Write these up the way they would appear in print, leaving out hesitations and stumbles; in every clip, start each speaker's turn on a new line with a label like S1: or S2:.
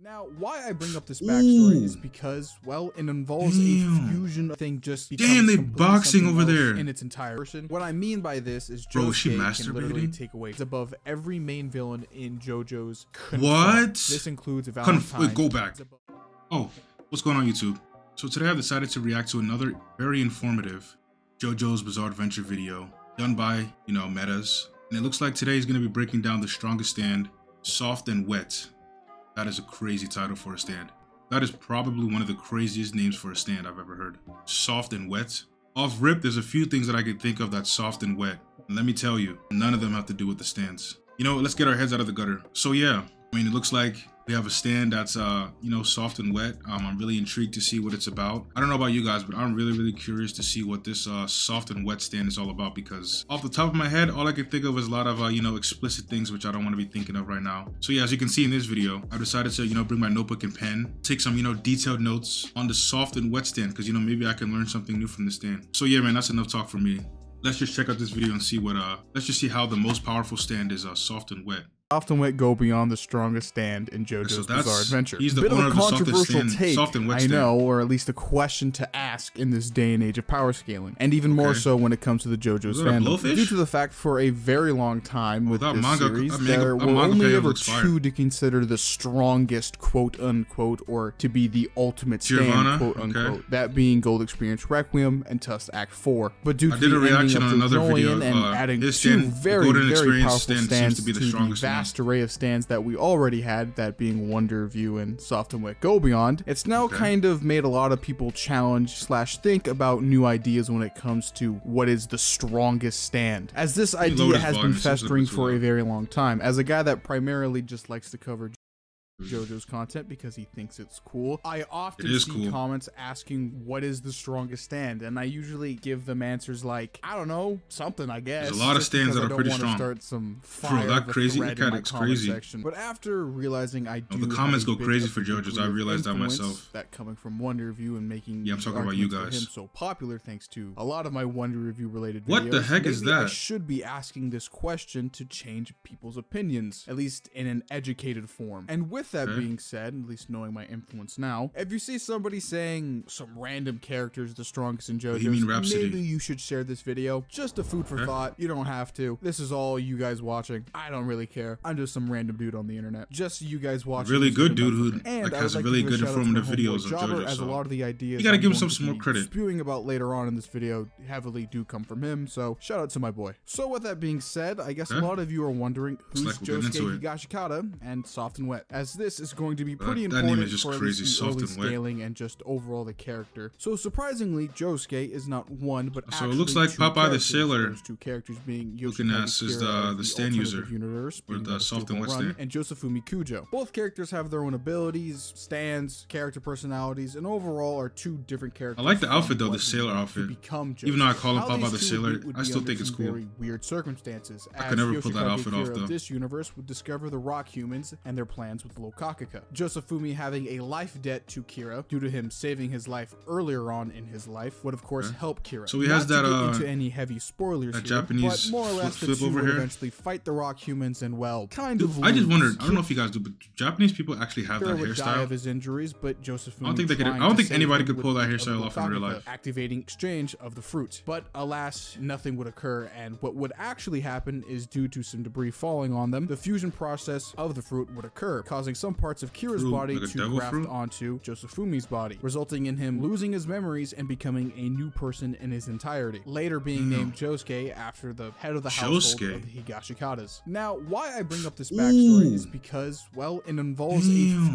S1: Now, why I bring up this backstory is because, well, it involves a fusion thing just
S2: Damn, they boxing over there
S1: in its entire person. What I mean by this is
S2: Josuke
S1: can literally take away above every main villain in Jojo's.
S2: What?
S1: This includes Valentine.
S2: Wait, go back. Oh, what's going on, YouTube? So today I've decided to react to another very informative Jojo's Bizarre Adventure video done by, Metas. And it looks like today he's going to be breaking down the strongest stand, Soft and Wet. That is a crazy title for a stand. That is probably one of the craziest names for a stand I've ever heard. Soft and Wet. Off rip, there's a few things that I could think of that's soft and wet. And let me tell you, none of them have to do with the stands. Let's get our heads out of the gutter. So yeah, it looks like we have a stand that's, soft and wet. I'm really intrigued to see what it's about. I don't know about you guys, but I'm really curious to see what this soft and wet stand is all about, because off the top of my head, all I can think of is a lot of, explicit things, which I don't want to be thinking of right now. So yeah, as you can see in this video, I decided to, bring my notebook and pen, take some, detailed notes on the soft and wet stand, because, maybe I can learn something new from the stand. So yeah, man, that's enough talk for me. Let's just check out this video and see what, let's just see how the most powerful stand is soft and wet.
S1: Soft and wet go beyond the strongest stand in Jojo's Bizarre Adventure.
S2: He's the owner of the softest stand, soft and wet stand.
S1: I know, or at least a question to ask in this day and age of power scaling, and even more so when it comes to the Jojo's fandom. Due to the fact for a very long time with this series, there were only ever two to consider the strongest, quote unquote, or to be the ultimate stand, quote unquote. That being Gold Experience Requiem and Tusk Act 4. But due to the ending of the and adding two very powerful stands to the vast array of stands that we already had, that being Wonder View and Soft and Wet Go Beyond, it's now kind of made a lot of people challenge / think about new ideas when it comes to what is the strongest stand, as this idea has been festering for a very long time. As a guy that primarily just likes to cover Jojo's content because he thinks it's cool, I often see comments asking what is the strongest stand, and I usually give them answers like, I don't know, something, I guess.
S2: There's a lot of stands that are pretty strong.
S1: Start some fire.
S2: Bro, that crazy, that kind of crazy.
S1: Section. But after realizing I do
S2: the comments go crazy for Jojo's, I realized that myself.
S1: That coming from Wonder Review and making
S2: I'm talking about you guys.
S1: Him so popular thanks to a lot of my Wonder Review related videos.
S2: What the heck is that?
S1: I should be asking this question to change people's opinions, at least in an educated form. And with that being said, at least knowing my influence now, if you see somebody saying some random characters the strongest in JoJo's, maybe you should share this video. Just a food for thought. You don't have to. This is all you guys watching. I don't really care. I'm just some random dude on the internet. Just you guys watching.
S2: Really good dude who has really good informative videos of JoJo.
S1: As a lot of the ideas
S2: you gotta give him some more credit.
S1: Spewing about later on in this video heavily do come from him, so shout out to my boy. So with that being said, I guess a lot of you are wondering who's Josuke Higashikata and Soft and Wet, as this is going to be pretty important for crazy, soft and scaling and just overall the character. So surprisingly, Josuke is not one, but
S2: so it looks like Popeye the Sailor.
S1: Those two characters being
S2: looking at is the stand user,
S1: universe,
S2: or the soft and wet stand,
S1: and Josefumi Kujo. Both characters have their own abilities, stands, character personalities, and overall are two different characters.
S2: I like the outfit though, the sailor outfit. Even though I call him Popeye the Sailor, I still think it's cool.
S1: Very weird circumstances.
S2: I could never pull that outfit off though.
S1: This universe would discover the rock humans and their plans with Lokakaka. Josefumi having a life debt to Kira due to him saving his life earlier on in his life would of course help Kira.
S2: So he has that
S1: into any heavy spoilers here,
S2: Japanese
S1: but more or less
S2: flip over here.
S1: Eventually fight the rock humans and kind of.
S2: I just wondered. I don't know if you guys do, but Japanese people actually have that hairstyle. Die of
S1: his injuries, but Josefumi.
S2: I don't think they could. I don't think anybody could pull that hairstyle off in real life.
S1: Activating exchange of the fruit, but alas, nothing would occur, and what would actually happen is due to some debris falling on them, the fusion process of the fruit would occur, causing some parts of Kira's body to graft onto Josefumi's body, resulting in him losing his memories and becoming a new person in his entirety, later being named Josuke after the head of the household of the Higashikatas. Now, why I bring up this backstory is because, well, it involves a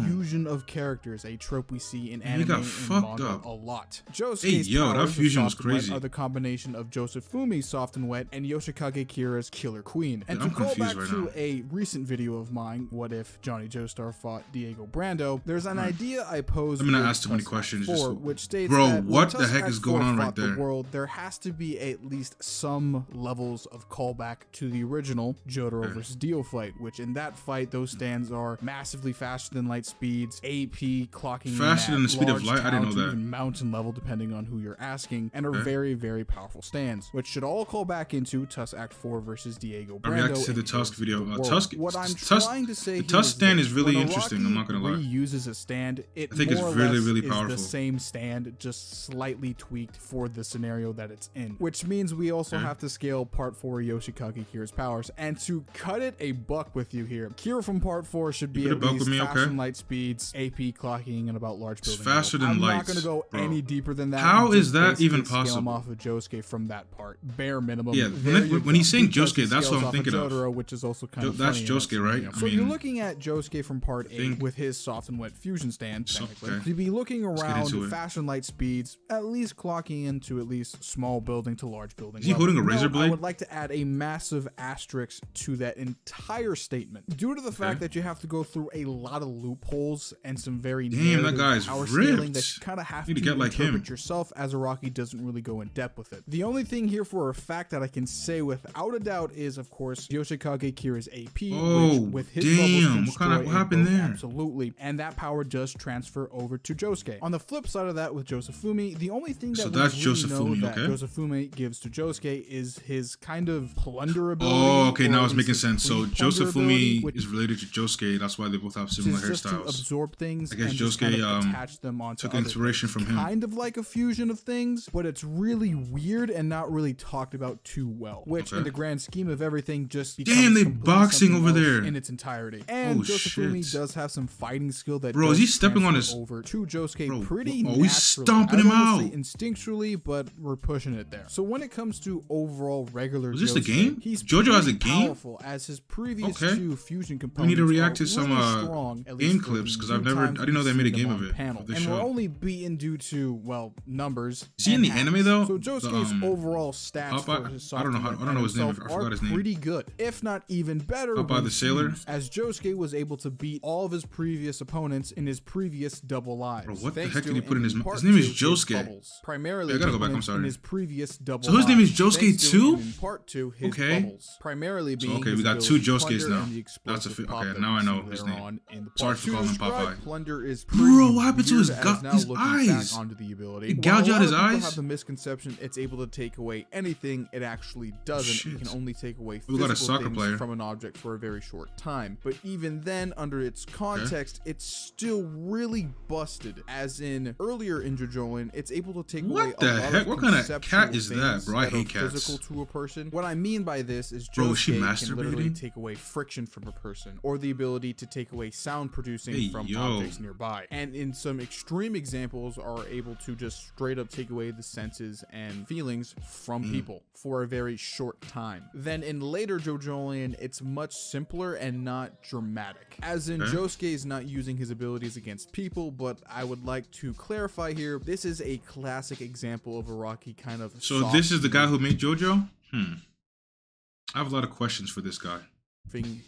S1: fusion of characters, a trope we see in anime and manga a lot. Josuke's
S2: that fusion was crazy.
S1: Are the combination of Josefumi's Soft and Wet and Yoshikage Kira's Killer Queen. And to call back to a recent video of mine, what if Johnny Joestar fought Diego Brando, there's an idea I posed.
S2: I'm gonna ask too many questions.
S1: Which states
S2: bro,
S1: that
S2: what the heck is going on right there?
S1: There has to be at least some levels of callback to the original Jotaro versus Dio fight, which in that fight, those stands are massively faster than light speeds, AP clocking
S2: faster than the speed of light. I didn't know that.
S1: Even mountain level, depending on who you're asking, and are very powerful stands, which should all call back into Tusk Act 4 versus Diego Brando.
S2: I reacted to the Tusk video.
S1: What I'm trying to say,
S2: the Tusk stand is really really interesting. I'm not gonna lie.
S1: Reuses a stand. I
S2: think it's really powerful.
S1: Is the same stand, just slightly tweaked for the scenario that it's in. Which means we also have to scale Part 4 Yoshikage Kira's powers. And to cut it a buck with you here, Kira from Part 4 should be at least faster than light speeds, AP clocking, and about large building.
S2: It's faster than light.
S1: I'm not gonna go any deeper than that.
S2: How is that even possible?
S1: Scale him off of Josuke from that part, bare minimum.
S2: Yeah, when he's saying Josuke, that's what I'm thinking of.
S1: Jotaro, which is also kind of
S2: that's Josuke, right?
S1: So you're looking at Josuke from Part 8 with his soft and wet fusion stand, technically. To be looking around fast and light speeds, at least clocking into at least small building to large building.
S2: Is he holding a razor blade?
S1: I would like to add a massive asterisk to that entire statement, due to the fact that you have to go through a lot of loopholes and some very
S2: that guy's
S1: power
S2: ripped.
S1: scaling that you kind of have to
S2: get like
S1: interpret yourself, as Araki doesn't really go in depth with it. The only thing here for a fact that I can say without a doubt is, of course, Yoshikage Kira's AP, which with his bubbles
S2: what happened there?
S1: Absolutely, and that power does transfer over to Josuke. On the flip side of that, with Josefumi, the only thing that we really know that Josefumi gives to Josuke is his kind of plunder ability.
S2: Oh, okay, now it's making sense. So Josefumi is related to Josuke. That's why they both have similar hairstyles.
S1: Just to absorb things.
S2: I guess
S1: and
S2: Josuke
S1: kind of attach them onto
S2: took inspiration from him.
S1: Kind of like a fusion of things, but it's really weird and not really talked about too well. Which, in the grand scheme of everything, just becomes
S2: they boxing over there
S1: in its entirety. And Josefumi does have some fighting skill that
S2: is he stepping on his
S1: over to Josuke pretty naturally.
S2: He's stomping him out
S1: instinctually, but we're pushing it there. So when it comes to overall regular
S2: Josuke,
S1: this
S2: the game?
S1: He's
S2: Jojo has a game?
S1: Powerful, as his previous two fusion components.
S2: We need to react to some
S1: strong,
S2: game clips, because I didn't know they made a game of it.
S1: And we're only beaten due to, well, numbers.
S2: Is he in the anime though?
S1: So Josuke's overall stats for his
S2: I don't know his name. I forgot his name.
S1: Pretty good, if not even better.
S2: Popeye the Sailor?
S1: As Josuke was able to beat all of his previous opponents in his previous double lives.
S2: Bro, what the heck did he put in his mouth? His name is Josuke.
S1: Primarily,
S2: I gotta go back. I'm sorry.
S1: In his previous double.
S2: So his name is Josuke too?
S1: In part 2, his bubbles. Primarily being.
S2: So, we got two Josuke's now. That's okay. Now I know his name. Sorry for calling him Popeye.
S1: Plunder is
S2: bro, what happened to his eyes?
S1: Onto the ability.
S2: It gouged out his eyes.
S1: Have the misconception it's able to take away anything. It actually doesn't. It can only take away physical things from an object for a very short time. But even then, under its context, it's still really busted. As in earlier in Jojoin, it's able to take away
S2: a lot of
S1: what
S2: kind of cat is that, bro? I hate cats.
S1: Physical to a person. What I mean by this is Josuke can literally take away friction from a person, or the ability to take away sound producing from objects nearby. And in some extreme examples, are able to just straight up take away the senses and feelings from people for a very short time. Then in later Jojoin, it's much simpler and not dramatic. As in Josuke is not using his abilities against people, but I would like to clarify here, this is a classic example of Araki kind of.
S2: So this is the guy who made Jojo? I have a lot of questions for this guy.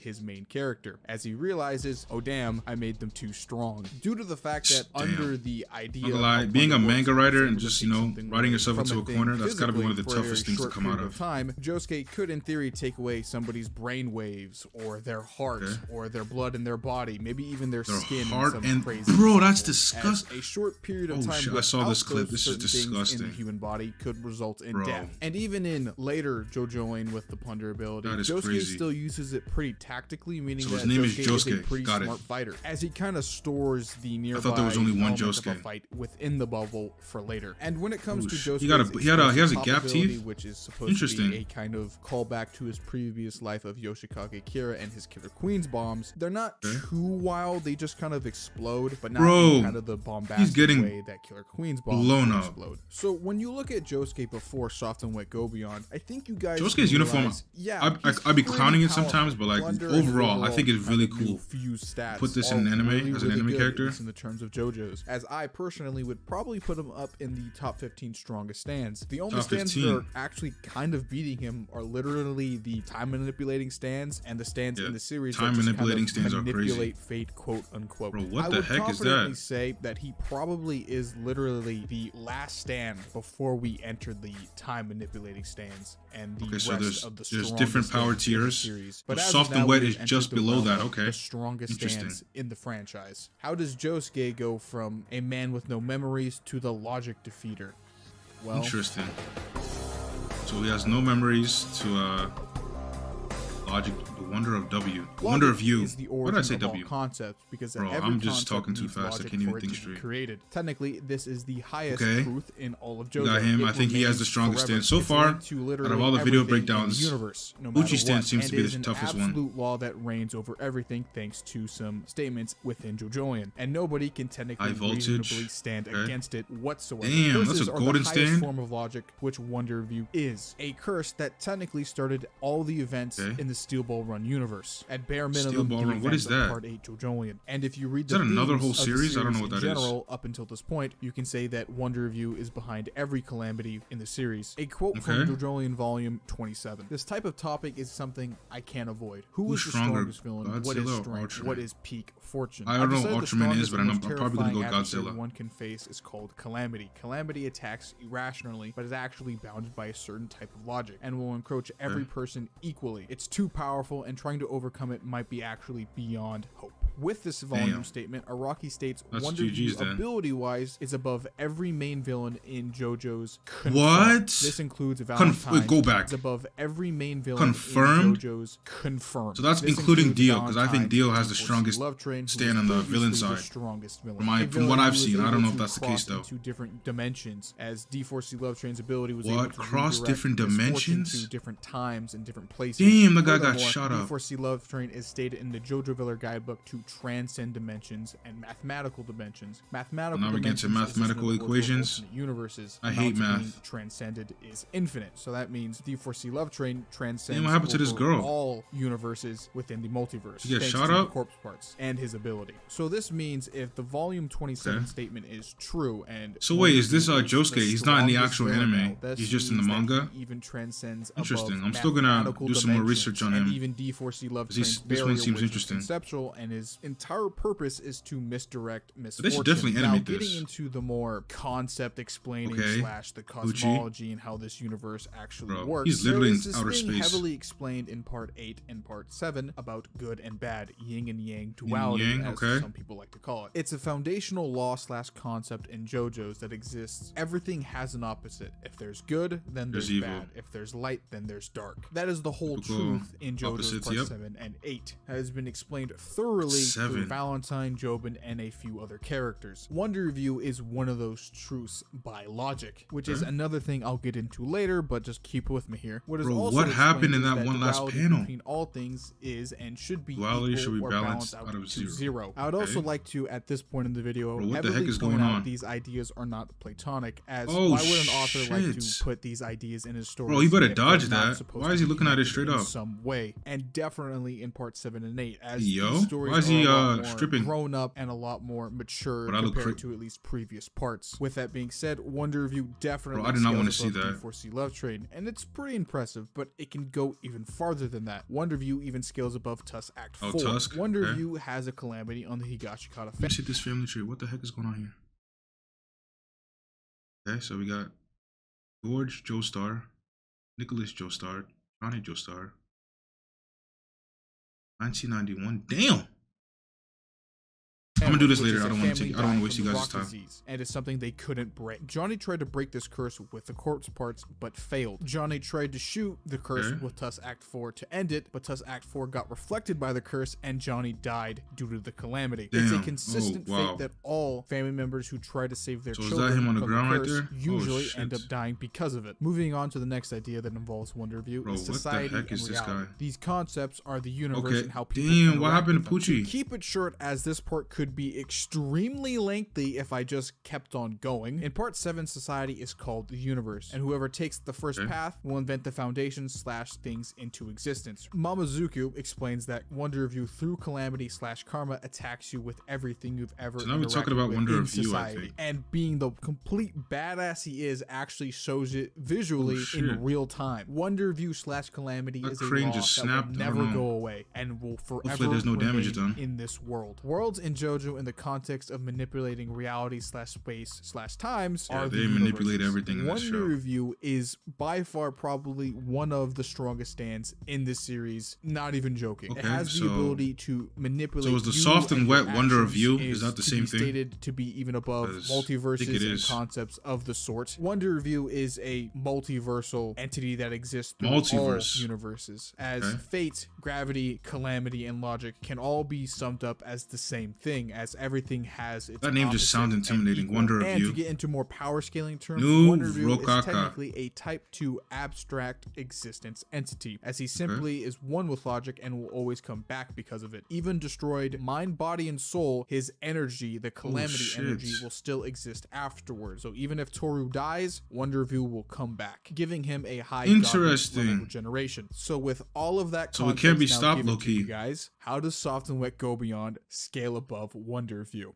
S1: His main character, as he realizes, oh damn, I made them too strong, due to the fact that under the idea
S2: being a manga writer and just, you know, writing yourself into a corner, that's gotta be one of the toughest things to come out of.
S1: Josuke could in theory take away somebody's brain waves, or their heart, or their blood in their body, maybe even their skin.
S2: Bro, that's disgusting.
S1: A short period of time
S2: I saw this clip. This is disgusting.
S1: In the human body could result in death. And even in later Jojoing with the plunder ability, Josuke still uses it pretty tactically, meaning that his name is Josuke. Is a pretty smart fighter, as he kind of stores the nearby.
S2: I thought there was only one Josuke
S1: fight within the bubble for later. And when it comes to Josuke,
S2: he has a gap teeth,
S1: which is supposed to be a kind of callback to his previous life of Yoshikage Kira and his Killer Queen's bombs. They're not too wild; they just kind of explode, but not in kind of the bombastic way that Killer Queen's bombs explode. So when you look at Josuke before Soft and Wet Go Beyond, I think you guys
S2: Josuke's uniform. I'd be clowning it sometimes, but like overall, I think it's really cool. Put this in an anime as an anime character.
S1: In the terms of Jojos, as I personally would probably put him up in the top 15 strongest stands. The only stands that are actually kind of beating him are literally the time manipulating stands and the stands in the series.
S2: Time manipulating stands are crazy.
S1: Manipulate fate, quote unquote.
S2: Bro, what the heck is that?
S1: I would confidently say that he probably is literally the last stand before we entered the time manipulating stands and the rest of the
S2: there's different power tiers. But Soft and Wet is just below that. Okay.
S1: The strongest stands in the franchise. How does Josuke go from a man with no memories to the logic defeater? Well,
S2: interesting. So he has no memories to logic, the wonder of W, the wonder of you. Why did I say W?
S1: Concepts, because
S2: bro, I'm just talking too fast. I can't even think straight.
S1: Created. Technically, this is the highest truth in all of JoJo.
S2: Got him. I think he has the strongest stance so far. Out of all the video breakdowns, Uchi's stance seems to be the toughest one.
S1: Absolute law that reigns over everything, thanks to some statements within JoJoian, and nobody can technically reasonably stand against it whatsoever.
S2: Damn, that's a golden stand.
S1: Form of logic, which Wonder View is a curse that technically started all the events in the Steel Ball Run universe. At bare minimum,
S2: Steel Ball Run. What is that?
S1: Part 8 JoJoian. And if you read
S2: is that another whole series? I don't know what that is.
S1: Up until this point, you can say that Wonder View is behind every calamity in the series. A quote from JoJoian Volume 27. This type of topic is something I can't avoid. Who is the strongest villain? What is strength? What is peak fortune?
S2: I don't know what Ultraman is, but I'm probably gonna go Godzilla.
S1: One can face is called Calamity. Calamity attacks irrationally, but is actually bounded by a certain type of logic and will encroach every person equally. It's too powerful, and trying to overcome it might be actually beyond hope. With this volume statement, Araki states Wonder View ability-wise is above every main villain in JoJo's confirmed.
S2: What?
S1: This includes Valentine.
S2: Go back.
S1: It's above every main villain
S2: confirmed?
S1: in JoJo's confirmed.
S2: So that's including Dio, because I think Dio has the strongest stand on the villain side. From what I've seen, I don't know if that's the case though.
S1: Two different dimensions, as D4C Love Train's ability was
S2: able to cross different dimensions,
S1: to different times and different places.
S2: Damn, the guy got shot up.
S1: D4C Love Train is stated in the JoJo Viller guidebook to transcend dimensions and mathematical dimensions.
S2: Now we get to mathematical equations.
S1: Universes.
S2: I hate math.
S1: Transcended is infinite, so that means D4C Love Train transcends
S2: what happened to this girl?
S1: All universes within the multiverse.
S2: She gets shot up.
S1: Corpse parts and his ability. So this means if the Volume 27 statement is true, and
S2: so wait, is this Josuke? He's not in the actual anime. He's just in the manga.
S1: Even transcends.
S2: Interesting. I'm still gonna do some more research on him.
S1: And even D4C Love Train's
S2: this one seems interesting.
S1: Conceptual, and his entire purpose is to misdirect misfortune.
S2: They should definitely animate
S1: this. Getting into the more concept explaining slash the cosmology and how this universe actually works.
S2: He's literally in outer space.
S1: Heavily explained in Part 8 and Part 7 about good and bad, yin and yang duality, as some people like to call it. It's a foundational law slash concept in JoJo's that exists. Everything has an opposite. If there's good, then there's bad. If there's light, then there's dark. That is the whole truth in JoJo's Part 7 and 8. That has been explained thoroughly through Valentine, Jobin, and a few other characters. Wonder View is one of those truths by logic, which is another thing I'll get into later, but just keep with me here. What is also
S2: what happened in that one last panel?
S1: Between all things is and should be
S2: duality should be
S1: balanced out of zero. I would also like to, at this point in the video,
S2: what the heck is going on?
S1: These ideas are not platonic, as why would an author like to put these ideas in his story?
S2: Bro, you better dodge that. Why is he looking at it straight up?
S1: Some way, and definitely in Part 7 and 8, as
S2: why is he stripping?
S1: Grown up and a lot more mature compared to at least previous parts. With that being said, Wonder View definitely
S2: I did not want to see that.
S1: D4C Love Train, and it's pretty impressive, but it can go even farther than that. Wonder View even scales above Tusk Act 4.
S2: Tusk?
S1: Wonder View has a calamity on the Higashikata family.
S2: Let's see this family tree. What the heck is going on here? Okay, so we got George Joestar, Nicholas Joestar, Johnny Joestar. 1991. Damn. I'm gonna do this later. I don't want to waste you guys' time.
S1: And it's something they couldn't break. Johnny tried to break this curse with the corpse parts, but failed. Johnny tried to shoot the curse with Tusk Act 4 to end it, but Tusk Act 4 got reflected by the curse, and Johnny died due to the calamity. It's a consistent fate that all family members who try to save their children
S2: him on the
S1: from
S2: ground
S1: the curse
S2: right there?
S1: usually end up dying because of it. Moving on to the next idea that involves Wonder View is society and reality. These concepts are the universe and how people
S2: Damn, what happened to Poochie?
S1: To keep it short, as this part could be extremely lengthy if I just kept on going. In Part 7, society is called the universe, and whoever takes the first path will invent the foundation slash things into existence. Mamazuku explains that Wonder View through calamity slash karma attacks you with everything you've ever
S2: now we're talking about Wonder View, I think.
S1: And being the complete badass he is actually shows it visually in real time. Wonder View slash calamity is a law that will never go away and will forever remain in this world. Worlds in JoJo JoJo in the context of manipulating reality slash space slash times are
S2: they manipulate everything in this show.
S1: Wonder Review is by far probably one of the strongest stands in this series, not even joking.
S2: Okay,
S1: it has the ability to manipulate.
S2: So is the soft and wet Wonder Review, is that the same thing?
S1: Stated to be even above multiverses and concepts of the sort. Wonder Review is a multiversal entity that exists through all universes, as fate, gravity, calamity, and logic can all be summed up as the same thing, as everything has its
S2: That name just sounds intimidating. Wonder Review.
S1: And to get into more power scaling terms, Wonder Review is technically a type 2 abstract existence entity, as he simply is one with logic and will always come back because of it. Even destroyed mind, body, and soul, his energy, the calamity energy, will still exist afterwards. So even if Toru dies, Wonder Review will come back, giving him a high regeneration. So with all of that,
S2: so it can't be stopped, low-key.
S1: Guys, how does Soft and Wet Go Beyond scale above Wonder Review?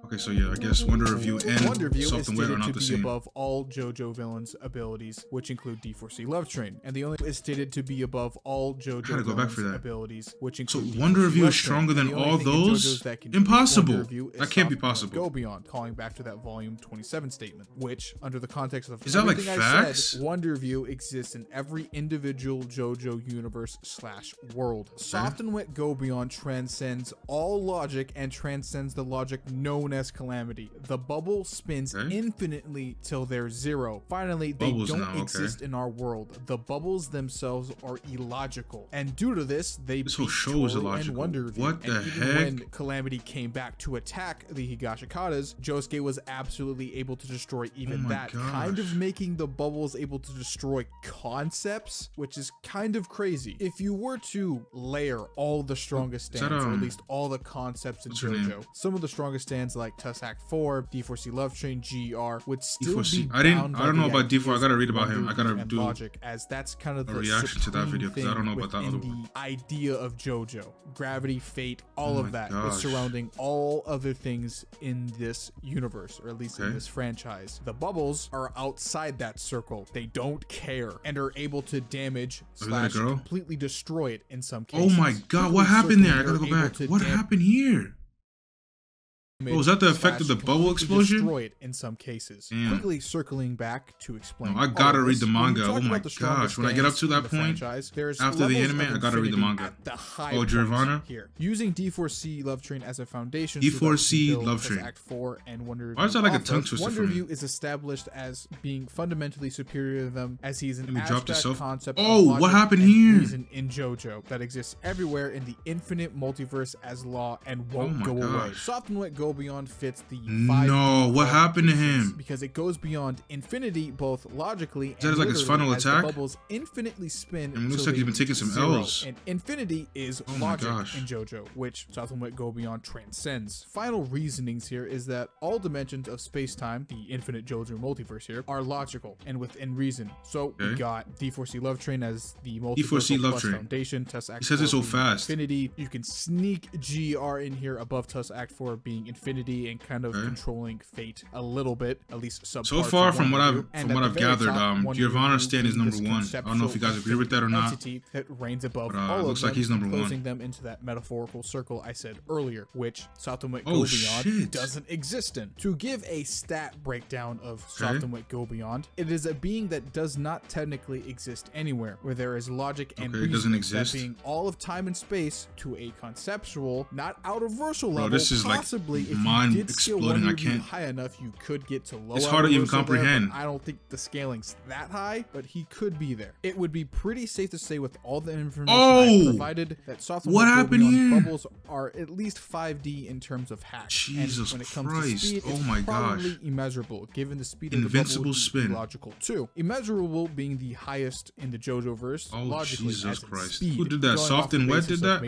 S2: Okay, so yeah, I guess Wonder Review and Soft and Wet are not the same.
S1: Above all JoJo villains' abilities, which include D4C Love Train, and the only is stated to be above all JoJo villains' abilities, which include.
S2: So Wonder Review is stronger than all those? Impossible. That can't be possible.
S1: Go Beyond, calling back to that Volume 27 statement, which, under the context of
S2: is that like
S1: facts?
S2: I
S1: said, Wonder Review exists in every individual JoJo universe slash world. Soft and Wet Go Beyond transcends all logic and transcends the logic known as calamity. The bubble spins infinitely till there's zero. Finally, they don't exist in our world. The bubbles themselves are illogical, and due to this whole
S2: show is illogical.
S1: Wonder Review.
S2: What the heck?
S1: When Calamity came back to attack the Higashikatas, Josuke was absolutely able to destroy even that, kind of making the bubbles able to destroy concepts, which is kind of crazy. If you were to layer all the strongest stands, or at least all the concepts in JoJo, some of the strongest stands like Tusk Act 4, D4C Love Train, GR would still be
S2: I don't know about D4. I gotta read about him. I gotta do
S1: logic, as that's kind of the
S2: reaction to that video, because I don't know about that other one.
S1: The idea of JoJo, gravity, fate, all of that is surrounding all other things in this universe, or at least in this franchise. The bubbles are outside that circle. They don't care and are able to damage slash completely destroy it in some cases.
S2: Oh my god, what happened there? I gotta go back. What happened here? Oh, was that the effect of the bubble explosion?
S1: Destroyed in some cases. Quickly circling back to explain.
S2: No, I gotta read the manga. Oh my gosh! When I get up to that point after the anime, I gotta read the manga. Oh, Giovanna.
S1: Here, using D4C Love Train as a foundation.
S2: D4C Love Train.
S1: Act 4 and Wonder Review.
S2: Why is that like a tongue twister?
S1: Wonder Review is established as being fundamentally superior to them, as he's an abstract concept.
S2: Oh, what happened here?
S1: Reason in JoJo that exists everywhere in the infinite multiverse as law and won't go away. Soft and Wet Go Beyond fits the
S2: what happened to him?
S1: Because it goes beyond infinity, both logically and
S2: like his final attack.
S1: The bubbles infinitely spin.
S2: It looks like he's been taking some L's.
S1: And infinity is logic in JoJo, which Soft and Wet Go Beyond transcends. Final reasonings here is that all dimensions of space-time, the infinite JoJo multiverse here, are logical and within reason. So we got D4C Love Train as the multiverse foundation. Tusk Act 4
S2: says it so fast.
S1: Infinity. You can sneak GR in here above Tusk Act 4 being infinity and kind of controlling fate a little bit, at least
S2: so far from what I've gathered. Giovanna's stand is number 1. I don't know if you guys agree with that or not.
S1: That reigns above all
S2: looks like he's number 1,
S1: closing them into that metaphorical circle I said earlier, which Soft and Wet Go Beyond doesn't exist in. To give a stat breakdown of Soft and Wet Go Beyond, it is a being that does not technically exist anywhere, where there is logic and reason,
S2: it doesn't exist.
S1: That being all of time and space to a conceptual, not outer-versal level.
S2: This is
S1: possibly
S2: like mind exploding. I can't.
S1: High enough, you could get to low.
S2: It's hard to even comprehend.
S1: I don't think the scaling's that high, but he could be there. It would be pretty safe to say, with all the information I provided, that Soft and Wet Go Beyond bubbles are at least 5D in terms of hack.
S2: Jesus
S1: and when it comes
S2: Christ!
S1: To speed, it's probably immeasurable, given the speed of the bubble
S2: spin.
S1: Logical too. Immeasurable being the highest in the JoJo verse. Logically,
S2: Jesus Christ!
S1: Speed.
S2: Who did that? Soft and Wet did that?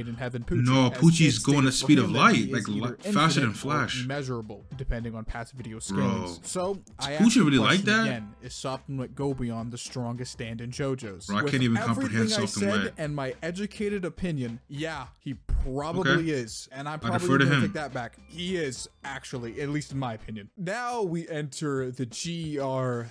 S2: No, Poochie's going at speed of light, like faster than Flash.
S1: Immeasurable, depending on past video scales. So I
S2: asked Poochie really like that?
S1: Again, is Soft and Wet Go Beyond the strongest stand in JoJo's?
S2: Bro, I can't even comprehend Soft and Wet.
S1: And my educated opinion, yeah, he probably is, and I'm probably going to take that back. He is, actually, at least in my opinion. Now we enter the GR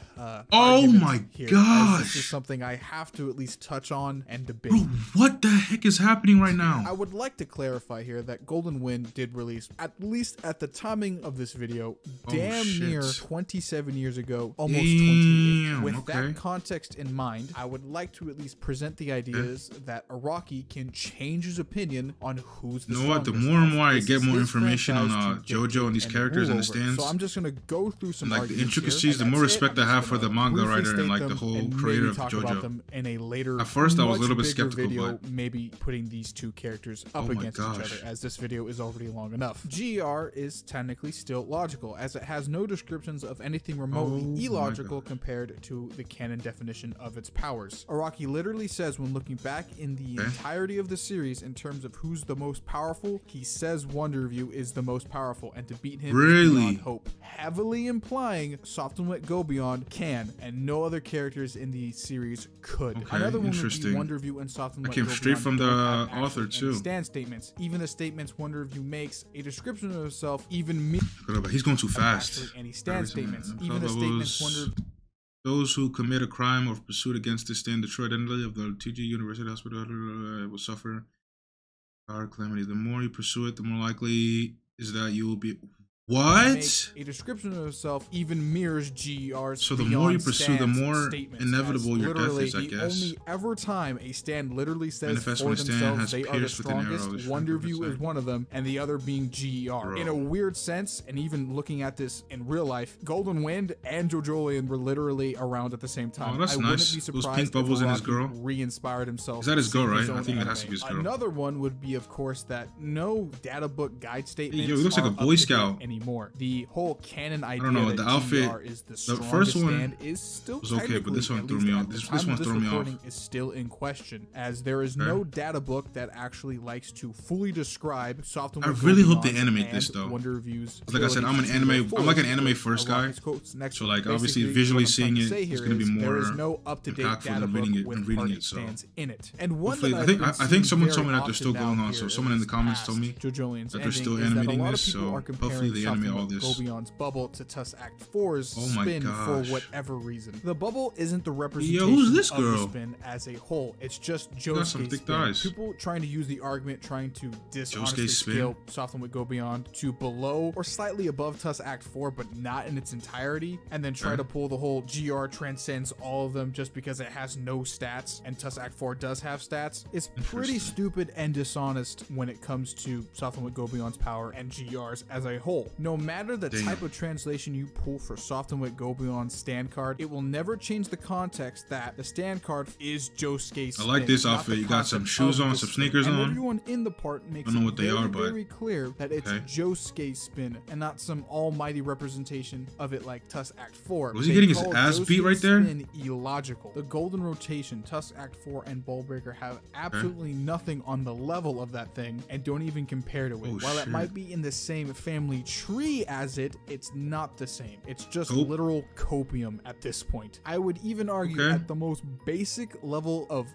S2: oh my gosh.
S1: This is something I have to at least touch on and debate.
S2: Bro, what the heck is happening right now?
S1: I would like to clarify here that Golden Wind did release, at least at the timing of this video, damn near 27 years ago, almost 20 years. With that context in mind, I would like to at least present the ideas that Araki can change his opinion on who's the strongest.
S2: You know what? The more and more I get more information on JoJo and these characters and the stands,
S1: so I'm just gonna go through some
S2: like the intricacies. The more respect I have for the manga writer and like the whole creator of JoJo.
S1: In a later,
S2: at first, I was a little bit skeptical,
S1: video,
S2: but
S1: maybe putting these two characters up against each other, as this video is already long enough. GR is technically still logical, as it has no descriptions of anything remotely illogical compared to the canon definition of its powers. Araki literally says when looking back in the entirety of the series in terms of who's the most powerful, he says Wonderview is the most powerful, and to beat him is beyond hope, heavily implying Soft and Wet Go Beyond can, and no other characters in the series could. Another one would be Wonderview and Soft and Wet Go Beyond.
S2: Came straight from the author too.
S1: Stand statements, even the statements Wonderview makes, a description of himself, even
S2: he's going too fast.
S1: Any stand statements, even the statements Wonderview.
S2: Those who commit a crime or pursuit against the stand, the true identity of the TG University Hospital will suffer power calamity. The more you pursue it, the more likely is that you will be. What?
S1: A description of himself even mirrors GR's.
S2: So the more you pursue, the more inevitable your death is, I guess.
S1: Only ever time a stand literally says for themselves they are the strongest, Wonderview is one of them, and the other being GR. In a weird sense, and even looking at this in real life, Golden Wind and Jojolian were literally around at the same time.
S2: Oh, that's nice.
S1: Be
S2: those pink bubbles in his girl.
S1: Re-inspired himself.
S2: Is that his girl, right? I think it has to be his girl.
S1: Another one would be, of course, that no data book guide statements.
S2: Yo, he looks like a Boy Scout.
S1: More. The whole canon idea
S2: I don't know, the outfit
S1: is the
S2: first one
S1: is still
S2: was okay, but this one threw me off. This one threw me off.
S1: Is still in question, as there is no data book that actually likes to fully describe Soft and Wet.
S2: I really hope they animate this though.
S1: Wonderview's
S2: like I said, I'm like an anime first guy. So like obviously visually seeing it is going to be more impactful than reading it. So
S1: in it. And
S2: hopefully, I think someone told me that they're still going on. So someone in the comments told me that they're still animating this. So hopefully they animate all this.
S1: Go Beyond's bubble to Tusk Act 4's spin for whatever reason. The bubble isn't the representation of the spin as a whole. It's just Josuke's spin. People trying to use the argument, trying to dishonestly scale Soft and Wet Go Beyond to below or slightly above Tusk Act 4, but not in its entirety, and then try to pull the whole GR transcends all of them just because it has no stats and Tusk Act 4 does have stats. It's pretty stupid and dishonest when it comes to Soft and Wet Go Beyond's power and GR's as a whole. No matter the type of translation you pull for Soft and Wet Go Beyond stand card, it will never change the context that the stand card is Josuke's spin.
S2: I like this outfit. You got some shoes on, some sneakers on.
S1: Everyone in the part makes it very clear that it's Josuke's spin and not some almighty representation of it like Tusk Act 4.
S2: Was he getting his ass beat right there?
S1: Illogical. The golden rotation, Tusk Act 4 and Ball Breaker have absolutely nothing on the level of that thing and don't even compare to it. While it might be in the same family tree as it's not the same. It's just literal copium at this point. I would even argue at the most basic level of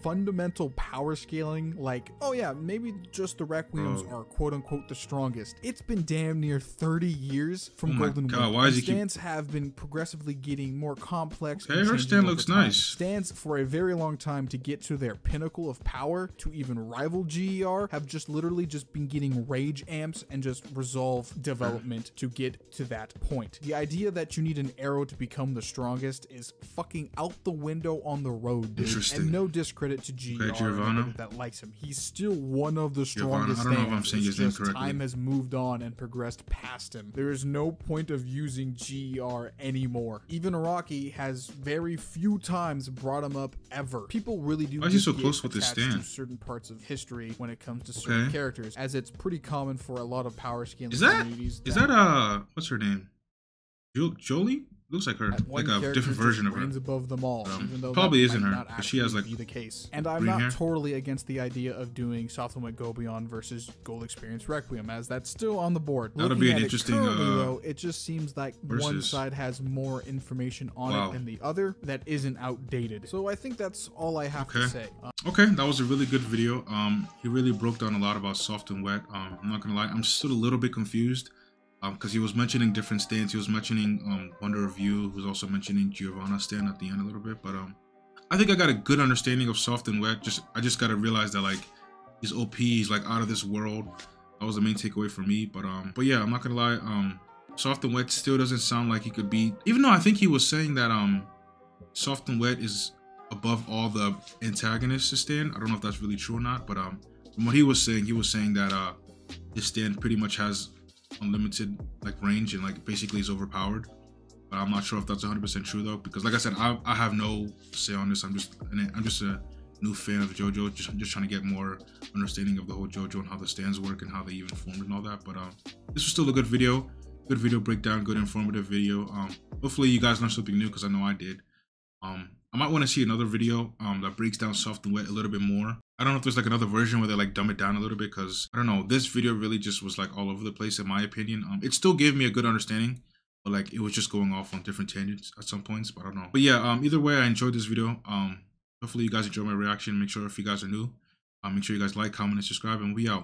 S1: fundamental power scaling, like, oh yeah, maybe just the Requiems are quote-unquote the strongest. It's been damn near 30 years from Golden Wind.
S2: Why is he
S1: stands have been progressively getting more complex.
S2: Her stand looks nice.
S1: Stands for a very long time to get to their pinnacle of power, to even rival GER, have just literally just been getting rage amps and just resolve development to get to that point. The idea that you need an arrow to become the strongest is fucking out the window on the road, dude. And no discredit to GR that likes him. He's still one of the strongest.
S2: I don't know if I'm saying his name correctly.
S1: Time has moved on and progressed past him. There is no point of using GR anymore. Even Araki has very few times brought him up ever. People really do.
S2: Why is he so close with his stand?
S1: To certain parts of history when it comes to certain characters, as it's pretty common for a lot of power scaling
S2: communities.
S1: Is
S2: that what's her name? Jolie? looks like her, like a different version of her.
S1: Above them all, even though
S2: probably isn't her, but she has like
S1: the case. And I'm not totally against the idea of doing Soft and Wet Go Beyond versus Gold Experience Requiem, as that's still on the board.
S2: That'll be an interesting.
S1: Though, it just seems like one side has more information on it than the other that isn't outdated. So I think that's all I have to say.
S2: Okay, that was a really good video. He really broke down a lot about Soft and Wet. I'm not gonna lie, I'm still a little bit confused. Because he was mentioning different stands. He was mentioning Wonder of You. He was also mentioning Giovanna's stand at the end a little bit. But I think I got a good understanding of Soft and Wet. I just gotta realize that like he's OP, he's like out of this world. That was the main takeaway for me. But yeah, I'm not gonna lie. Soft and Wet still doesn't sound like he could beat. Even though I think he was saying that Soft and Wet is above all the antagonists' stand. I don't know if that's really true or not. But from what he was saying that his stand pretty much has unlimited like range and like basically is overpowered. But I'm not sure if that's 100% true though, because like I said, I have no say on this. I'm just a new fan of JoJo, just trying to get more understanding of the whole JoJo and how the stands work and how they even formed and all that. But this was still a good video breakdown, good informative video. Hopefully you guys learned something new, because I know I did. I might want to see another video that breaks down Soft and Wet a little bit more. I don't know if there's like another version where they like dumb it down a little bit, because I don't know, this video really just was like all over the place in my opinion. It still gave me a good understanding, but like it was just going off on different tangents at some points. But I don't know. But yeah, either way, I enjoyed this video. Hopefully you guys enjoyed my reaction. Make sure if you guys are new, make sure you guys like, comment, and subscribe, and we out.